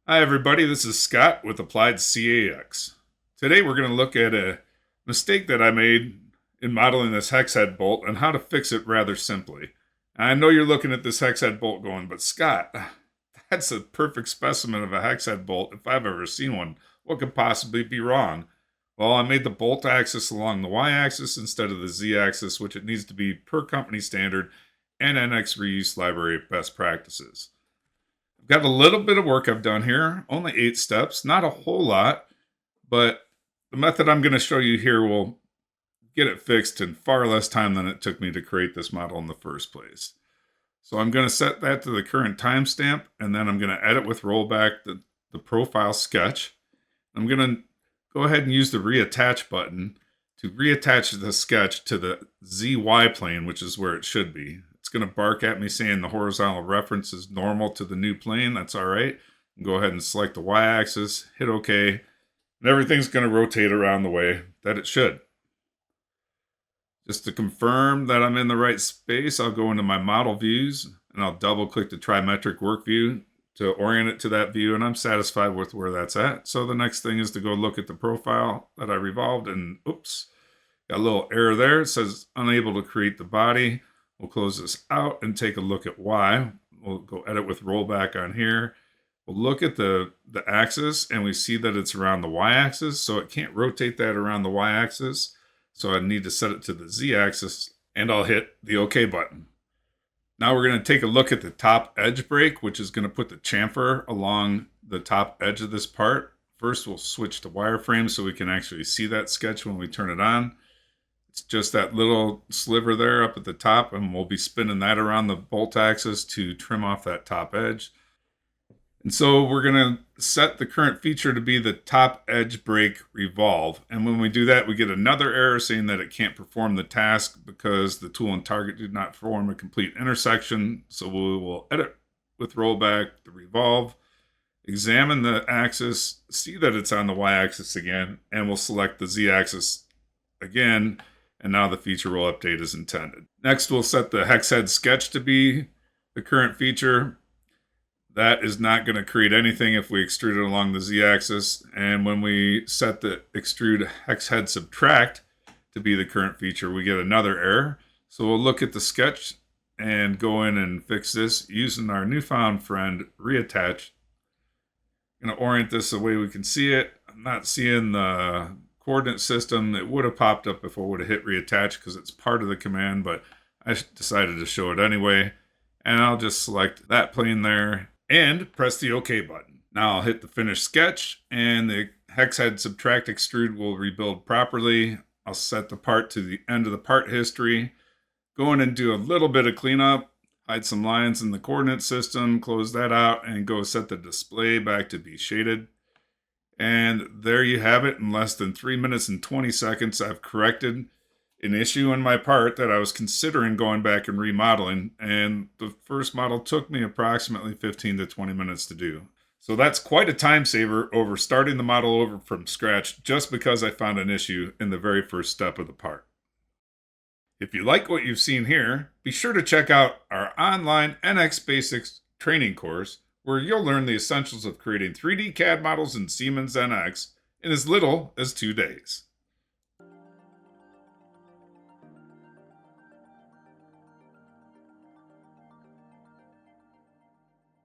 Hi everybody, this is Scott with Applied CAX. Today we're going to look at a mistake that I made in modeling this hex head bolt and how to fix it rather simply. I know you're looking at this hex head bolt going, but Scott, that's a perfect specimen of a hex head bolt if I've ever seen one. What could possibly be wrong? Well, I made the bolt axis along the y-axis instead of the z-axis, which it needs to be per company standard and NX reuse library best practices. I've got a little bit of work I've done here, only 8 steps, not a whole lot, but the method I'm going to show you here will get it fixed in far less time than it took me to create this model in the first place. So I'm going to set that to the current timestamp, and then I'm going to edit with rollback the profile sketch. I'm going to go ahead and use the reattach button to reattach the sketch to the ZY plane, which is where it should be. It's going to bark at me saying the horizontal reference is normal to the new plane. That's all right. Go ahead and select the y-axis, hit OK, and everything's going to rotate around the way that it should. Just to confirm that I'm in the right space, I'll go into my model views and I'll double click the trimetric work view to orient it to that view, and I'm satisfied with where that's at. So the next thing is to go look at the profile that I revolved, and oops, got a little error there. It says unable to create the body. We'll close this out and take a look at Y. We'll go edit with rollback on here. We'll look at the axis, and we see that it's around the y-axis, so it can't rotate that around the y-axis. So I need to set it to the z-axis, and I'll hit the OK button. Now we're going to take a look at the top edge break, which is going to put the chamfer along the top edge of this part. First, we'll switch to wireframe so we can actually see that sketch when we turn it on. It's just that little sliver there up at the top, and we'll be spinning that around the bolt axis to trim off that top edge. And so we're going to set the current feature to be the top edge break revolve. And when we do that, we get another error saying that it can't perform the task because the tool and target do not form a complete intersection. So we will edit with rollback the revolve, examine the axis, see that it's on the y-axis again, and we'll select the z-axis again. And now the feature will update as intended. Next, we'll set the hex head sketch to be the current feature. That is not going to create anything if we extrude it along the z-axis. And when we set the extrude hex head subtract to be the current feature, we get another error. So we'll look at the sketch and go in and fix this using our newfound friend reattach. I'm going to orient this the way we can see it. I'm not seeing the coordinate system. It would have popped up if I would have hit reattach because it's part of the command, but I decided to show it anyway. And I'll just select that plane there and press the OK button. Now I'll hit the finish sketch, and the hex head subtract extrude will rebuild properly. I'll set the part to the end of the part history, go in and do a little bit of cleanup, hide some lines in the coordinate system, close that out, and go set the display back to be shaded. And there you have it. In less than 3 minutes and 20 seconds, I've corrected an issue in my part that I was considering going back and remodeling. And the first model took me approximately 15 to 20 minutes to do. So that's quite a time saver over starting the model over from scratch just because I found an issue in the very first step of the part. If you like what you've seen here, be sure to check out our online NX Basics training course, where you'll learn the essentials of creating 3D CAD models in Siemens NX in as little as 2 days.